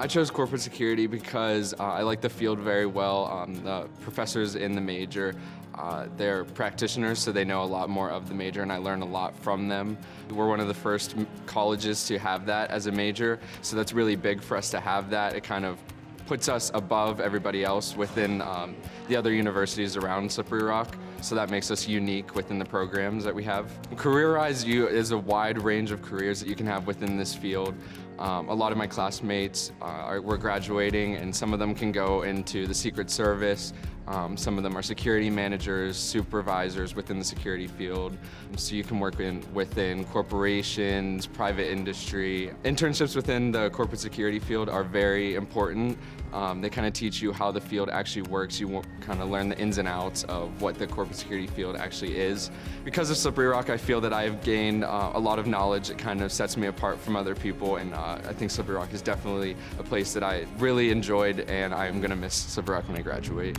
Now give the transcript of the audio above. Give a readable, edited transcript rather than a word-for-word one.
I chose corporate security because I like the field very well. The professors in the major, they're practitioners, so they know a lot more of the major, and I learn a lot from them. We're one of the first colleges to have that as a major, so that's really big for us to have that. It kind of puts us above everybody else within the other universities around Slippery Rock, so that makes us unique within the programs that we have. Career-wise, is a wide range of careers that you can have within this field. A lot of my classmates were graduating, and some of them can go into the Secret Service. Some of them are security managers, supervisors within the security field. So you can work within corporations, private industry. Internships within the corporate security field are very important. They kind of teach you how the field actually works. You kind of learn the ins and outs of what the corporate security field actually is. Because of Slippery Rock, I feel that I've gained a lot of knowledge that kind of sets me apart from other people, and I think Slippery Rock is definitely a place that I really enjoyed, and I'm going to miss Slippery Rock when I graduate.